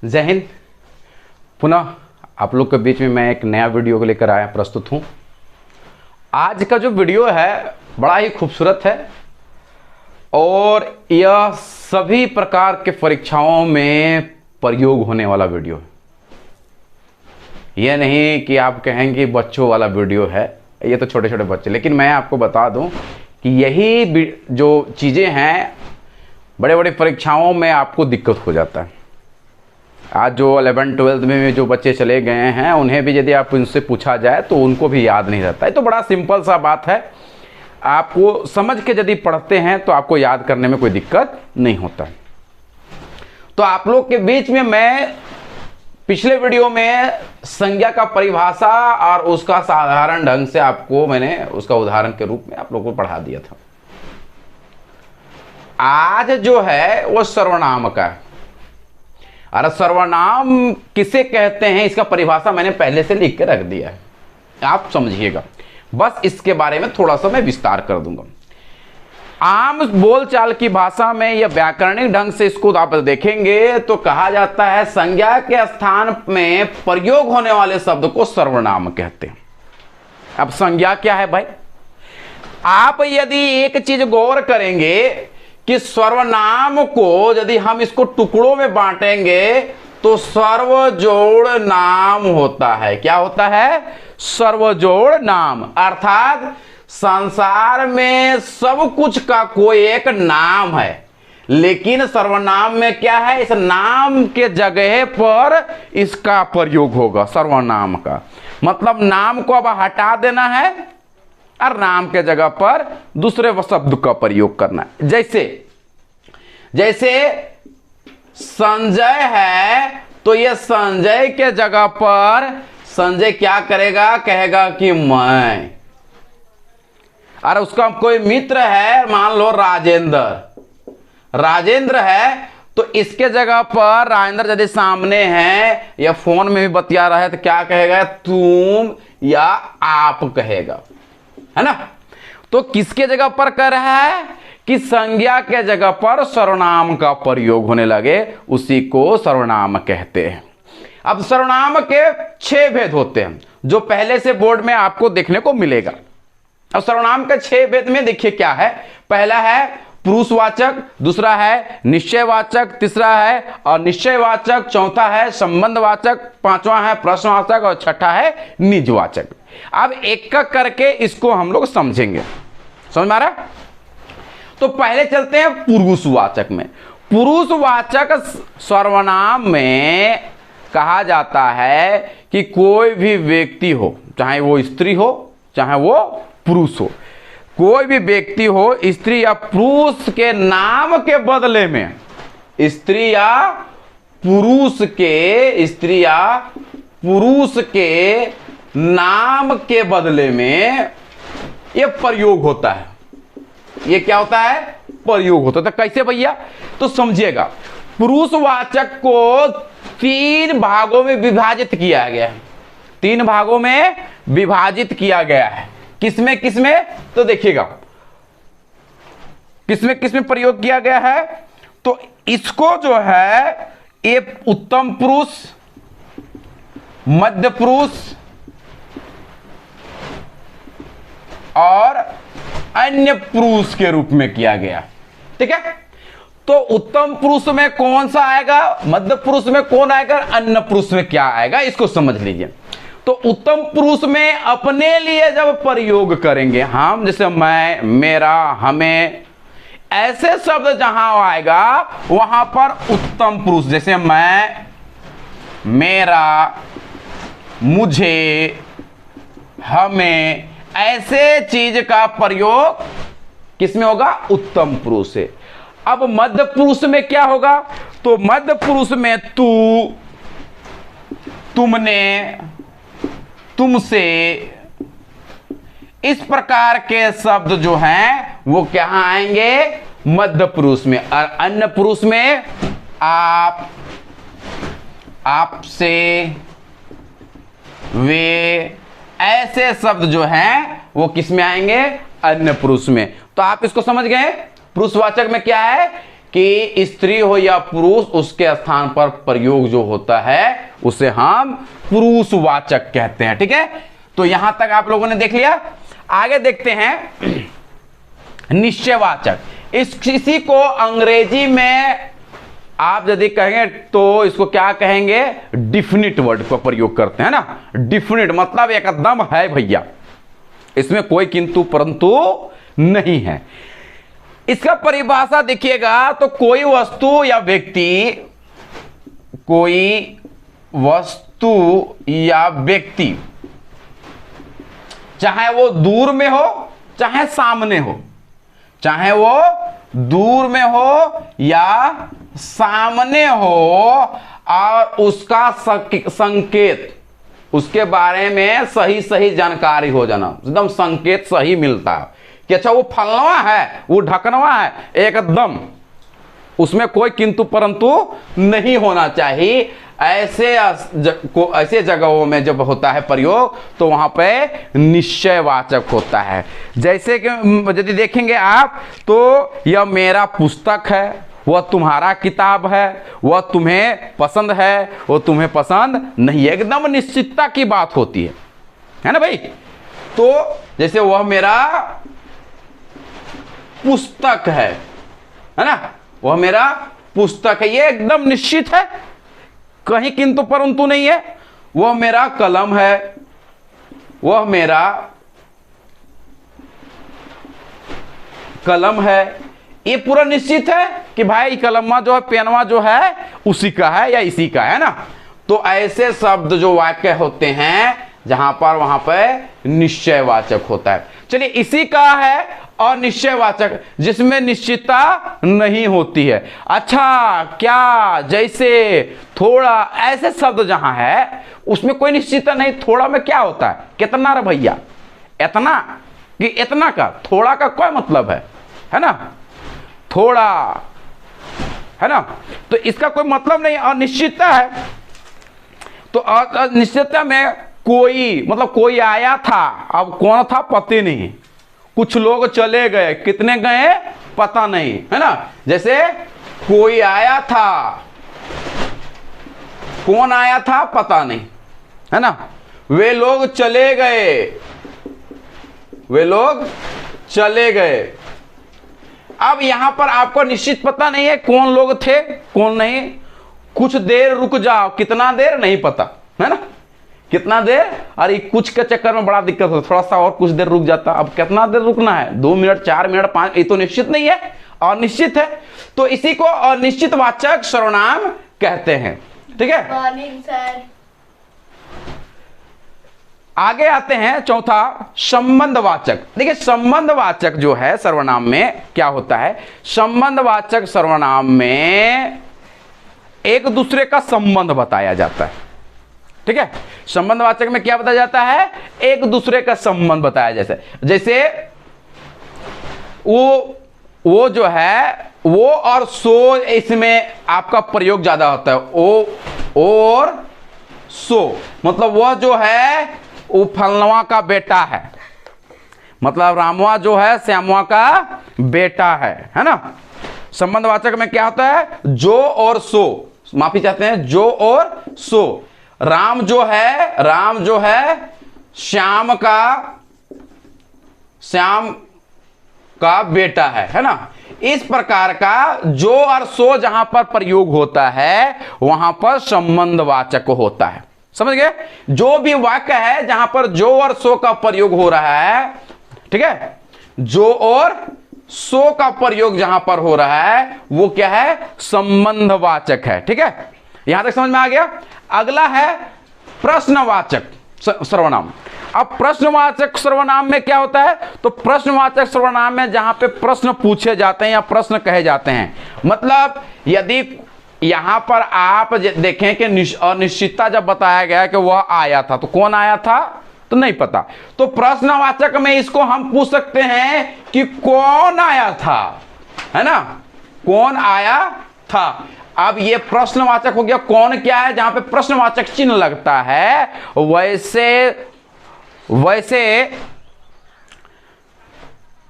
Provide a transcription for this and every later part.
जय हिंद। पुनः आप लोग के बीच में मैं एक नया वीडियो को लेकर आया प्रस्तुत हूँ। आज का जो वीडियो है बड़ा ही खूबसूरत है और यह सभी प्रकार के परीक्षाओं में प्रयोग होने वाला वीडियो है। यह नहीं कि आप कहेंगे बच्चों वाला वीडियो है, ये तो छोटे छोटे बच्चे, लेकिन मैं आपको बता दूं कि यही जो चीज़ें हैं बड़े बड़े परीक्षाओं में आपको दिक्कत हो जाता है। आज जो 11-12 में जो बच्चे चले गए हैं उन्हें भी यदि आप उनसे पूछा जाए तो उनको भी याद नहीं रहता है। तो बड़ा सिंपल सा बात है, आपको समझ के यदि पढ़ते हैं तो आपको याद करने में कोई दिक्कत नहीं होता। तो आप लोग के बीच में मैं पिछले वीडियो में संज्ञा का परिभाषा और उसका साधारण ढंग से आपको मैंने उसका उदाहरण के रूप में आप लोगों को पढ़ा दिया था। आज जो है वो सर्वनाम का है। अरे सर्वनाम किसे कहते हैं इसका परिभाषा मैंने पहले से लिख के रख दिया है, आप समझिएगा। बस इसके बारे में थोड़ा सा मैं विस्तार कर दूंगा। आम बोलचाल की भाषा में या व्याकरणिक ढंग से इसको आप देखेंगे तो कहा जाता है संज्ञा के स्थान में प्रयोग होने वाले शब्द को सर्वनाम कहते हैं। अब संज्ञा क्या है भाई? आप यदि एक चीज गौर करेंगे कि सर्वनाम को यदि हम इसको टुकड़ों में बांटेंगे तो सर्वजोड़ नाम होता है। क्या होता है? सर्वजोड़ नाम। अर्थात संसार में सब कुछ का कोई एक नाम है, लेकिन सर्वनाम में क्या है? इस नाम के जगह पर इसका प्रयोग होगा। सर्वनाम का मतलब नाम को अब हटा देना है और नाम के जगह पर दूसरे शब्द का प्रयोग करना है। जैसे संजय है तो यह संजय के जगह पर संजय क्या करेगा? कहेगा कि मैं। और उसका कोई मित्र है, मान लो राजेंद्र है, तो इसके जगह पर राजेंद्र यदि सामने है या फोन में भी बतिया रहा है तो क्या कहेगा? तुम या आप कहेगा, है ना? तो किसके जगह पर कर रहा है कि संज्ञा के जगह पर सर्वनाम का प्रयोग होने लगे, उसी को सर्वनाम कहते हैं। अब सर्वनाम के 6 भेद होते हैं जो पहले से बोर्ड में आपको देखने को मिलेगा। अब सर्वनाम के 6 भेद में देखिए क्या है। पहला है पुरुषवाचक, दूसरा है निश्चयवाचक, तीसरा है अनिश्चयवाचक, चौथा है संबंधवाचक, पांचवा है प्रश्नवाचक और छठा है निजवाचक। अब एक एक करके इसको हम लोग समझेंगे। समझ में आ रहा? तो पहले चलते हैं पुरुषवाचक में। पुरुषवाचक सर्वनाम में कहा जाता है कि कोई भी व्यक्ति हो, चाहे वो स्त्री हो चाहे वो पुरुष हो, कोई भी व्यक्ति हो, स्त्री या पुरुष के नाम के बदले में, स्त्री या पुरुष के नाम के बदले में यह प्रयोग होता है। ये क्या होता है? प्रयोग होता है। तो कैसे भैया? तो समझिएगा। पुरुषवाचक को 3 भागों में विभाजित किया गया है। 3 भागों में विभाजित किया गया है। किसमें? तो देखिएगा किसमें प्रयोग किया गया है। तो इसको जो है ये उत्तम पुरुष, मध्य पुरुष और अन्य पुरुष के रूप में किया गया। ठीक है? तो उत्तम पुरुष में कौन सा आएगा, मध्य पुरुष में कौन आएगा, अन्य पुरुष में क्या आएगा, इसको समझ लीजिए। तो उत्तम पुरुष में अपने लिए जब प्रयोग करेंगे हम, जैसे मैं, मेरा, हमें, ऐसे शब्द जहां आएगा वहां पर उत्तम पुरुष, जैसे मैं, मेरा, मुझे, हमें, ऐसे चीज का प्रयोग किसमें होगा? उत्तम पुरुष से। अब मध्य पुरुष में क्या होगा? तो मध्य पुरुष में तू, तुमने, तुमसे, इस प्रकार के शब्द जो हैं वो क्या आएंगे? मध्य पुरुष में। और अन्य पुरुष में आप, आपसे, वे, ऐसे शब्द जो हैं वो किस में आएंगे? अन्य पुरुष में। तो आप इसको समझ गए। पुरुषवाचक में क्या है कि स्त्री हो या पुरुष, उसके स्थान पर प्रयोग जो होता है उसे हम पुरुषवाचक कहते हैं। ठीक है, तो यहां तक आप लोगों ने देख लिया। आगे देखते हैं निश्चयवाचक। इसी को अंग्रेजी में आप यदि कहेंगे तो इसको क्या कहेंगे, डिफिनिट वर्ड का प्रयोग करते हैं ना। डिफिनिट मतलब एकदम है भैया, इसमें कोई किंतु परंतु नहीं है। इसका परिभाषा देखिएगा तो कोई वस्तु या व्यक्ति, कोई वस्तु या व्यक्ति, चाहे वो दूर में हो चाहे सामने हो, चाहे वो दूर में हो या सामने हो, और उसका संकेत, उसके बारे में सही सही जानकारी हो जाना, एकदम संकेत सही मिलता है कि अच्छा वो फलनवा है, वो ढकनवा है, एकदम उसमें कोई किंतु परंतु नहीं होना चाहिए। ऐसे जगहों में जब होता है प्रयोग तो वहां पे निश्चयवाचक होता है। जैसे कि यदि देखेंगे आप तो यह मेरा पुस्तक है, वह तुम्हारा किताब है, वह तुम्हें पसंद है, वह तुम्हें पसंद नहीं है, एकदम निश्चितता की बात होती है ना भाई। तो जैसे वह मेरा पुस्तक है ना, वह मेरा पुस्तक है, ये एकदम निश्चित है, कहीं किंतु परंतु नहीं है। वह मेरा कलम है, वह मेरा कलम है, ये पूरा निश्चित है कि भाई कलमा जो है, पेनवा जो है उसी का है या इसी का है ना। तो ऐसे शब्द जो वाक्य होते हैं जहां पर, वहां पर निश्चयवाचक होता है। चलिए, इसी का है और निश्चयवाचक जिसमें निश्चितता नहीं होती है। अच्छा, क्या जैसे थोड़ा, ऐसे शब्द जहां है उसमें कोई निश्चितता नहीं। थोड़ा में क्या होता है, कितना रे भैया, इतना कि इतना का, थोड़ा का क्या मतलब है ना, थोड़ा, है ना। तो इसका कोई मतलब नहीं। और निश्चितता है तो निश्चितता में कोई, मतलब कोई आया था, अब कौन था पता नहीं, कुछ लोग चले गए, कितने गए पता नहीं, है ना। जैसे कोई आया था, कौन आया था पता नहीं, है ना। वे लोग चले गए, वे लोग चले गए। अब यहां पर आपको निश्चित पता नहीं है कौन लोग थे कौन नहीं। कुछ देर रुक जाओ, कितना देर नहीं पता, है ना, कितना देर। अरे कुछ के चक्कर में बड़ा दिक्कत होता, थोड़ा सा और कुछ देर रुक जाता। अब कितना देर रुकना है, 2 मिनट 4 मिनट 5, ये तो निश्चित नहीं है, अनिश्चित है। तो इसी को अनिश्चितवाचक सर्वनाम कहते हैं। ठीक है, मॉर्निंग सर। आगे आते हैं चौथा, संबंधवाचक। देखिए, संबंधवाचक जो है सर्वनाम में क्या होता है, संबंधवाचक सर्वनाम में एक दूसरे का संबंध बताया जाता है। ठीक है, संबंधवाचक में क्या बताया जाता है, एक दूसरे का संबंध बताया जाता है। जैसे वो जो है, वो और सो, इसमें आपका प्रयोग ज्यादा होता है। ओ और सो, मतलब वह जो है वो फलनवा का बेटा है, मतलब रामवा जो है श्यामवा का बेटा है ना। संबंधवाचक में क्या होता है, जो और सो, माफी चाहते हैं, जो और सो। राम जो है श्याम का बेटा है ना। इस प्रकार का जो और सो जहां पर प्रयोग होता है वहां पर संबंधवाचक होता है। समझ गए, जो भी वाक्य है जहां पर जो और सो का प्रयोग हो रहा है, ठीक है, जो और सो का प्रयोग जहां पर हो रहा है वो क्या है, संबंधवाचक है। ठीक है, यहां तक समझ में आ गया। अगला है प्रश्नवाचक सर्वनाम। अब प्रश्नवाचक सर्वनाम में क्या होता है, तो प्रश्नवाचक सर्वनाम में जहां पे प्रश्न पूछे जाते हैं या प्रश्न कहे जाते हैं, मतलब यदि यहां पर आप देखें कि अनिश्चितता जब बताया गया कि वह आया था, तो कौन आया था तो नहीं पता, तो प्रश्नवाचक में इसको हम पूछ सकते हैं कि कौन आया था, है ना, कौन आया था। अब ये प्रश्नवाचक हो गया। कौन क्या है, जहां पे प्रश्नवाचक चिन्ह लगता है वैसे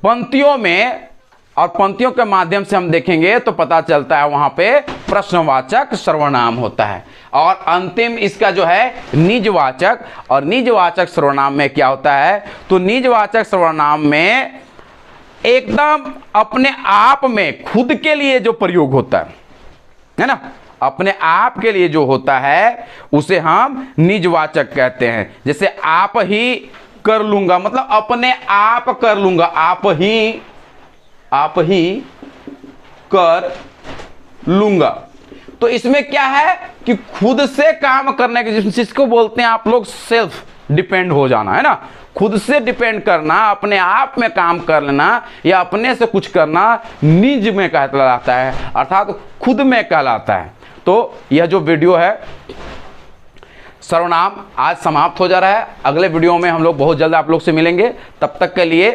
पंक्तियों में और पंक्तियों के माध्यम से हम देखेंगे तो पता चलता है वहां पे प्रश्नवाचक सर्वनाम होता है। और अंतिम इसका जो है निजवाचक, और निजवाचक सर्वनाम में क्या होता है, तो निजवाचक सर्वनाम में एकदम अपने आप में खुद के लिए जो प्रयोग होता है ना, अपने आप के लिए जो होता है उसे हम निजवाचक कहते हैं। जैसे आप ही कर लूंगा, मतलब अपने आप कर लूंगा, आप ही कर लूंगा। तो इसमें क्या है कि खुद से काम करने के, जिसको बोलते हैं आप लोग सेल्फ डिपेंड हो जाना, है ना, खुद से डिपेंड करना, अपने आप में काम कर लेना या अपने से कुछ करना निज में कहलाता है, अर्थात खुद में कहलाता है। तो यह जो वीडियो है सर्वनाम आज समाप्त हो जा रहा है। अगले वीडियो में हम लोग बहुत जल्द आप लोग से मिलेंगे। तब तक के लिए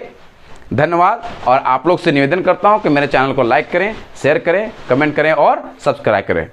धन्यवाद। और आप लोग से निवेदन करता हूं कि मेरे चैनल को लाइक करें, शेयर करें, कमेंट करें और सब्सक्राइब करें।